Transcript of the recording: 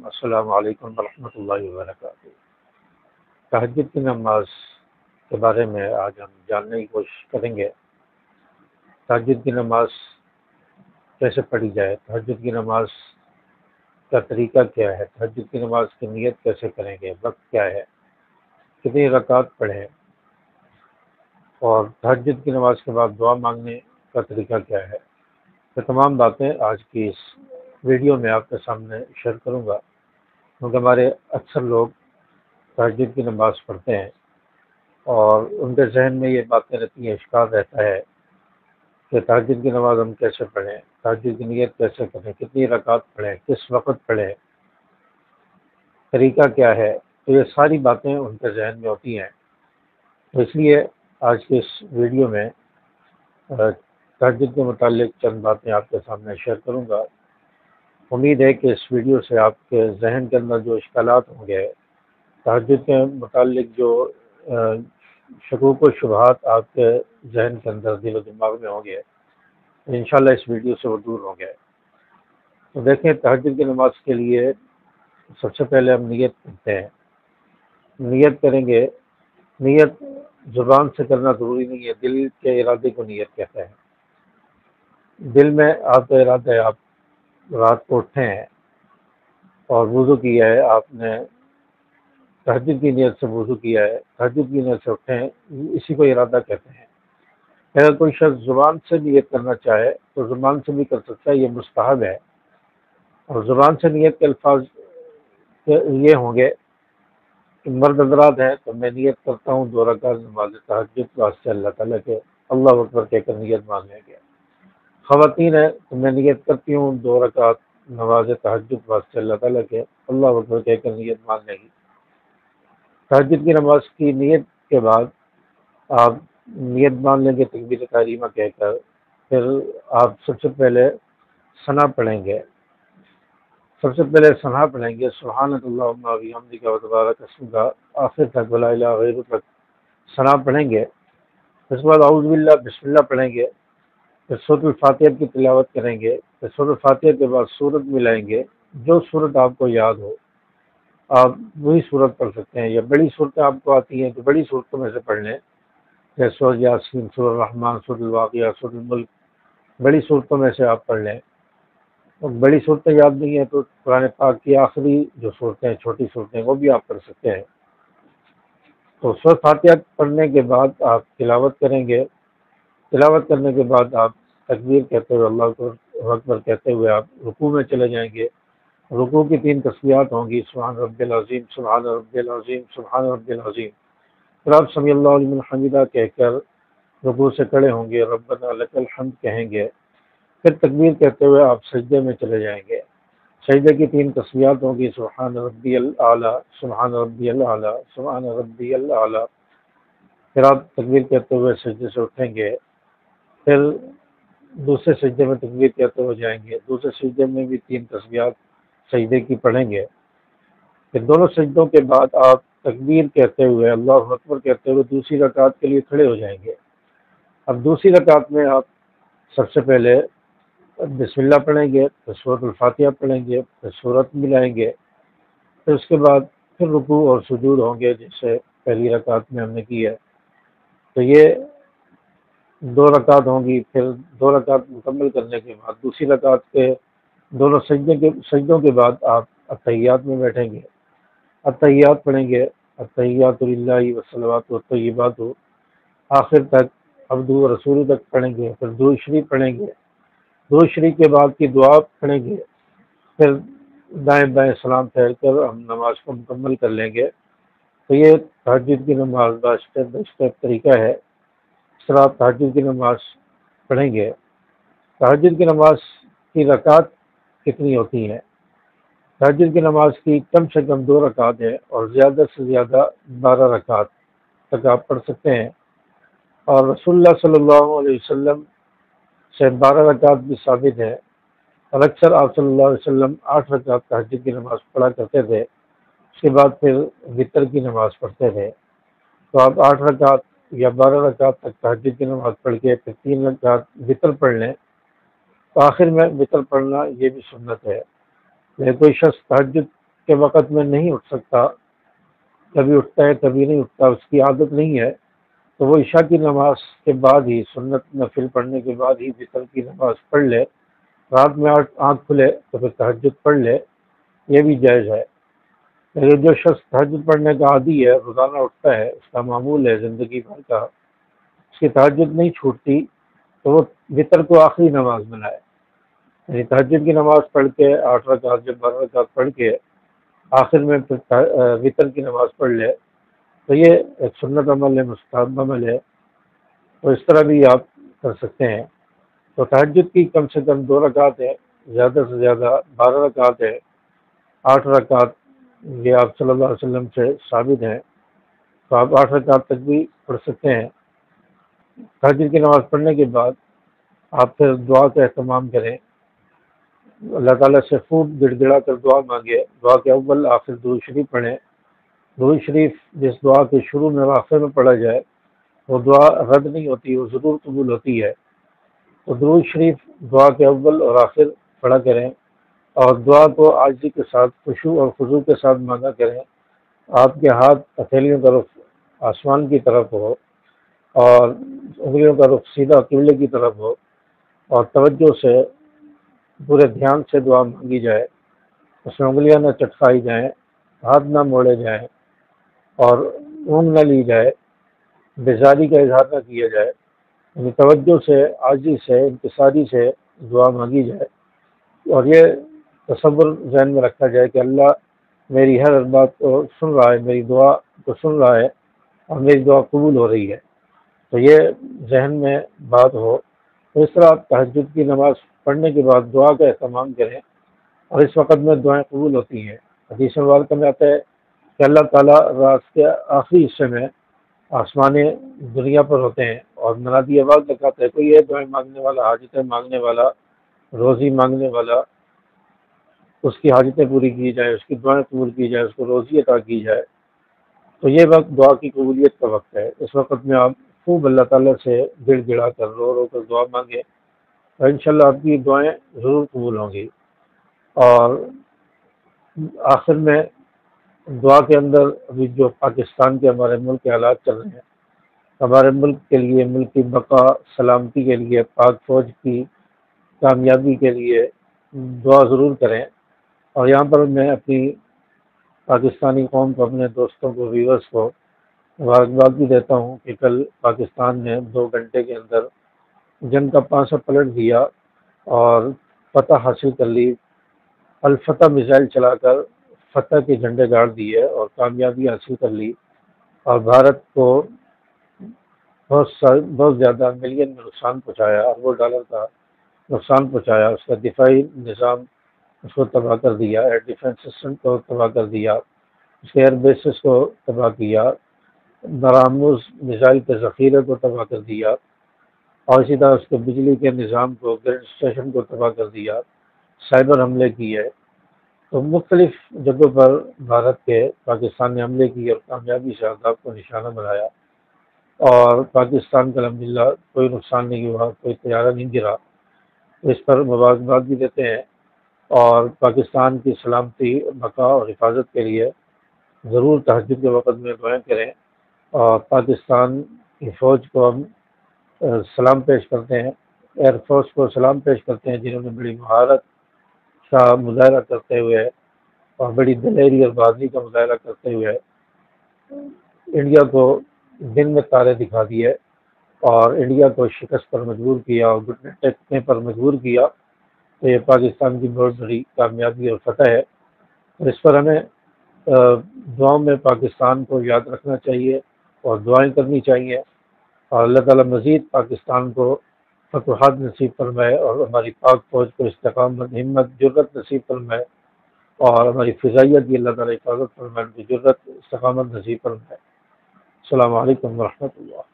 السلام علیکم ورحمۃ اللہ وبرکاتہ۔ تہجد کی نماز کے بارے میں آج ہم جاننے کی کوشش کریں گے۔ تہجد کی نماز کیسے پڑھی جائے، تہجد کی نماز کا طریقہ کیا ہے، تہجد کی نماز کی نیت کیسے کریں گے، وقت کیا ہے، کتنی رکعات پڑھیں، اور تہجد کی نماز کے بعد دعا مانگنے کا طریقہ کیا ہے۔ یہ تمام باتیں آج کی اس ویڈیو میں آپ کے سامنے شیئر کروں گا، کیونکہ ہمارے اکثر لوگ تہجد کی نماز پڑھتے ہیں اور ان کے ذہن میں یہ باتیں رہتی ہیں، اشکال رہتا ہے کہ تہجد کی نماز ہم کیسے پڑھیں، تہجد کی نیت کیسے کریں، کتنی رکعت پڑھیں، کس وقت پڑھیں، طریقہ کیا ہے۔ تو یہ ساری باتیں ان کے ذہن میں ہوتی ہیں، تو اس لیے آج کے اس ویڈیو میں تہجد کے متعلق چند باتیں آپ کے سامنے شیئر کروں گا۔ امید ہے کہ اس ویڈیو سے آپ کے ذہن کے اندر جو اشکالات ہوں گے، تہجد کے متعلق جو شکوک و شبہات آپ کے ذہن کے اندر دل و دماغ میں ہوں گے، انشاءاللہ اس ویڈیو سے وہ دور ہوں گے۔ تو دیکھیں، تہجد کی نماز کے لیے سب سے پہلے ہم نیت کرتے ہیں۔ نیت کریں گے، نیت زبان سے کرنا ضروری نہیں ہے، دل کے ارادے کو نیت کہتے ہیں۔ دل میں آپ کا ارادہ ہے، آپ رات کو اٹھے ہیں اور وضو کیا ہے، آپ نے تہجد کی نیت سے وضو کیا ہے، تہجد کی نیت سے اٹھے ہیں، اسی کو ارادہ کہتے ہیں۔ اگر کوئی شخص زبان سے نیت کرنا چاہے تو زبان سے بھی کر سکتا ہے، یہ مستحب ہے۔ اور زبان سے نیت کے الفاظ یہ ہوں گے کہ مرد حضرات ہیں تو میں نیت کرتا ہوں 2 رکعت نماز تہجد واسطے اللہ تعالیٰ کے، اللہ اکبر کہہ کر نیت مان لیں گے۔ خواتین ہیں تو میں نیت کرتی ہوں 2 رکعت نماز تہجد واسطے اللہ تعالیٰ کے، اللہ اکبر کہہ کر نیت مان لیں گی۔ تہجد کی نماز کی نیت کے بعد آپ نیت مان لیں گے تکبیر تحریمہ کہہ کر، پھر آپ سب سے پہلے ثنا پڑھیں گے۔ سب سے پہلے ثنا پڑھیں گے، سبحانک اللہم و بحمدک و تبارک اسمک، آخر تک ولا الہ غیرک تک ثنا پڑھیں گے۔ اس کے بعد اعوذ باللہ، بسم اللہ پڑھیں گے، پھر سورۃ الفاتحہ کی تلاوت کریں گے، پھر سورۃ الفاتحہ کے بعد سورت ملائیں گے، جو سورت آپ کو یاد ہو آپ وہی سورت پڑھ سکتے ہیں، یا بڑی صورتیں آپ کو آتی ہیں تو بڑی صورتوں میں سے پڑھ لیں، جیسے سورۃ یاسین، سورۃ الرحمن، سورۃ الواقعہ، سورۃ الملک، بڑی صورتوں میں سے آپ پڑھ لیں۔ اور بڑی صورتیں یاد نہیں ہیں تو قرآن پاک کی آخری جو صورتیں ہیں، چھوٹی صورتیں، وہ بھی آپ پڑھ سکتے ہیں۔ تو سورۃ فاتحہ پڑھنے کے بعد آپ تلاوت کریں گے، تلاوت کرنے کے بعد آپ تکبیر کہتے ہوئے، اللہ اکبر کہتے ہوئے آپ رکوع میں چلے جائیں گے۔ رکوع کی 3 تسبیحات ہوں گی، سبحان ربی العظیم، سبحان ربی العظیم، سبحان ربی العظیم۔ پھر آپ سمیع اللہ لمن حمیدہ کہہ کر رکوع سے کھڑے ہوں گے، ربنا لک الحمد کہیں گے۔ پھر تکبیر کہتے ہوئے آپ سجدے میں چلے جائیں گے۔ سجدے کی 3 تسبیحات ہوں گی، سبحان ربی الاعلیٰ، سبحان ربی الاعلیٰ، سبحان ربی الاعلیٰ۔ پھر آپ تکبیر کہتے ہوئے سجدے سے اٹھیں گے، پھر دوسرے سجدے میں تکبیر کہتے ہوئے جائیں گے، دوسرے سجدے میں بھی 3 تسبیحات سجدے کی پڑھیں گے۔ پھر دونوں سجدوں کے بعد آپ تکبیر کہتے ہوئے، اللہ اکبر کہتے ہوئے دوسری رکعت کے لیے کھڑے ہو جائیں گے۔ اب دوسری رکعت میں آپ سب سے پہلے بسم اللہ پڑھیں گے، پھر سورۃ الفاتحہ پڑھیں گے، پھر سورت ملائیں گے، پھر اس کے بعد پھر رکوع اور سجود ہوں گے، جیسے پہلی رکعت میں ہم نے کی ہے۔ تو یہ 2 رکعت ہوں گی، پھر 2 رکعت مکمل کرنے کے بعد دوسری رکعت کے دونوں سجدوں کے بعد آپ اتحیات میں بیٹھیں گے، اتحیات پڑھیں گے، اتحیات للہ والصلوات والطیبات، آخر تک عبدہ و رسول تک پڑھیں گے، پھر درود شریف پڑھیں گے، درود شریف کے بعد کی دعا پڑھیں گے، پھر دائیں بائیں سلام پھیر کر ہم نماز کو مکمل کر لیں گے۔ تو یہ تہجد کی نماز کا اسٹیپ بائی اسٹیپ طریقہ ہے، اس طرح آپ تہجد کی نماز پڑھیں گے۔ تہجد کی نماز کی رکعت کتنی ہوتی ہیں؟ تہجد کی نماز کی کم سے کم 2 رکعت ہے، اور زیادہ سے زیادہ 12 رکعت تک آپ پڑھ سکتے ہیں۔ اور رسول اللہ صلی اللہ علیہ وسلم سے 12 رکعت بھی ثابت ہے، اور اکثر آپ صلی اللہ علیہ وسلم 8 رکعت تہجد کی نماز پڑھا کرتے تھے، اس کے بعد پھر وتر کی نماز پڑھتے تھے۔ تو آپ 8 رکعت یا 12 رکعت تک تہجد کی نماز پڑھ کے پھر 3 رکعت وتر پڑھ لیں، تو آخر میں وتر پڑھنا یہ بھی سنت ہے۔ لیکن کوئی شخص تہجد کے وقت میں نہیں اٹھ سکتا، کبھی اٹھتا ہے کبھی نہیں اٹھتا، اس کی عادت نہیں ہے، تو وہ عشاء کی نماز کے بعد ہی، سنت نفل پڑھنے کے بعد ہی وتر کی نماز پڑھ لے، رات میں آنکھ کھلے تو پھر تہجد پڑھ لے، یہ بھی جائز ہے۔ لیکن جو شخص تہجد پڑھنے کا عادی ہے، روزانہ اٹھتا ہے، اس کا معمول ہے زندگی بھر کا، اس کی تہجد نہیں چھوٹتی، تو وہ وتر کو آخری نماز بنائے، یعنی تہجد کی نماز پڑھ کے 8 رکعت یا 12 رکعت پڑھ کے آخر میں پھر وتر کی نماز پڑھ لے، تو یہ ایک سنت عمل ہے، مستحب عمل ہے، تو اس طرح بھی آپ کر سکتے ہیں۔ تو تہجد کی کم سے کم 2 رکعت ہے، زیادہ سے زیادہ 12 رکعت ہے، 8 رکعت یہ آپ صلی اللہ علیہ وسلم سے ثابت ہیں، تو آپ 8 رکعت تک بھی پڑھ سکتے ہیں۔ تہجد کی نماز پڑھنے کے بعد آپ پھر دعا کا اہتمام کریں، اللہ تعالیٰ سے خوب گڑ گڑا کر دعا مانگے، دعا کے اول آخر درود شریف پڑھیں۔ درود شریف جس دعا کے شروع میں اور آخر میں پڑھا جائے وہ دعا رد نہیں ہوتی، وہ ضرور قبول ہوتی ہے، تو درود شریف دعا کے اول اور آخر پڑھا کریں، اور دعا کو عاجزی کے ساتھ، خشوع اور خضوع کے ساتھ مانگا کریں، آپ کے ہاتھ ہتھیلیوں کا رخ آسمان کی طرف ہو اور انگلیوں کا رخ سیدھا قبلے کی طرف ہو، اور توجہ سے پورے دھیان سے دعا مانگی جائے، اس میں انگلیاں نہ چٹکائی جائیں، ہاتھ نہ موڑے جائیں اور اونگ نہ لی جائے، بیزاری کا اظہار نہ کیا جائے، یعنی توجہ سے، عاجزی سے، انکساری سے دعا مانگی جائے، اور یہ تصور ذہن میں رکھا جائے کہ اللہ میری ہر بات کو سن رہا ہے، میری دعا کو سن رہا ہے اور میری دعا قبول ہو رہی ہے، تو یہ ذہن میں بات ہو۔ تو اس طرح آپ تہجد کی نماز پڑھنے کے بعد دعا کا اہتمام کریں، اور اس وقت میں دعائیں قبول ہوتی ہیں۔ حدیث مبارکہ میں آتا ہے کہ اللہ تعالیٰ رات کے آخری حصے میں آسمان دنیا پر ہوتے ہیں اور منادی آواز لگاتا ہے، کوئی ہے دعائیں مانگنے والا، حاجتیں مانگنے والا، روزی مانگنے والا، اس کی حاجتیں پوری کی جائے، اس کی دعائیں قبول کی جائے، اس کو روزی عطا کی جائے، تو یہ وقت دعا کی قبولیت کا وقت ہے۔ اس وقت میں آپ خوب اللہ تعالیٰ سے گڑ گڑا کر، رو رو کر دعا مانگیں، اور انشاءاللہ آپ کی دعائیں ضرور قبول ہوں گی۔ اور آخر میں دعا کے اندر ابھی جو پاکستان کے ہمارے ملک کے حالات چل رہے ہیں، ہمارے ملک کے لیے، ملک کی بقا سلامتی کے لیے، پاک فوج کی کامیابی کے لیے دعا ضرور کریں۔ اور یہاں پر میں اپنی پاکستانی قوم کو، اپنے دوستوں کو، ویورز کو مبارکباد بھی دیتا ہوں کہ کل پاکستان نے 2 گھنٹے کے اندر جنگ کا پانسہ پلٹ دیا اور فتح حاصل کر لی، الفتح میزائل چلا کر فتح کے جھنڈے گاڑ دیے اور کامیابی حاصل کر لی، اور بھارت کو بہت زیادہ ملین میں نقصان پہنچایا، اربوں ڈالر کا نقصان پہنچایا، اس کا دفاعی نظام اس کو تباہ کر دیا، ایئر ڈیفنس سسٹم کو تباہ کر دیا، اس کے ایئر بیسز کو تباہ کیا، نارآموز میزائل کے ذخیرے کو تباہ کر دیا، اور اسی طرح اس کے بجلی کے نظام کو، گریڈ اسٹیشن کو تباہ کر دیا، سائبر حملے کیے، تو مختلف جگہوں پر بھارت کے پاکستان نے حملے کیے اور کامیابی سے اہداف کو نشانہ بنایا، اور پاکستان کا الحمدللہ کوئی نقصان نہیں ہوا، کوئی طیارہ نہیں گرا، تو اس پر مبارکباد بھی دیتے ہیں، اور پاکستان کی سلامتی، بقا اور حفاظت کے لیے ضرور تہجد کے وقت میں دعائیں کریں، اور پاکستان کی فوج کو ہم سلام پیش کرتے ہیں، ایئر فورس کو سلام پیش کرتے ہیں، جنہوں نے بڑی مہارت کا مظاہرہ کرتے ہوئے اور بڑی دلیری اور بہادری کا مظاہرہ کرتے ہوئے انڈیا کو دن میں تارے دکھا دیے اور انڈیا کو شکست پر مجبور کیا اور گھٹنے ٹیکنے پر مجبور کیا، تو یہ پاکستان کی بہت بڑی کامیابی اور فتح ہے، اور اس پر ہمیں دعاؤں میں پاکستان کو یاد رکھنا چاہیے اور دعائیں کرنی چاہیے، اور اللہ تعالیٰ مزید پاکستان کو فتوحات نصیب فرمائے، اور ہماری پاک فوج کو استقامت، ہمت، جرت نصیب فرمائے، اور ہماری فضائیہ کی اللہ تعالیٰ حفاظت فرمائے، ان کی جرت، استقامت نصیب فرمائے۔ السلام علیکم ورحمۃ اللہ۔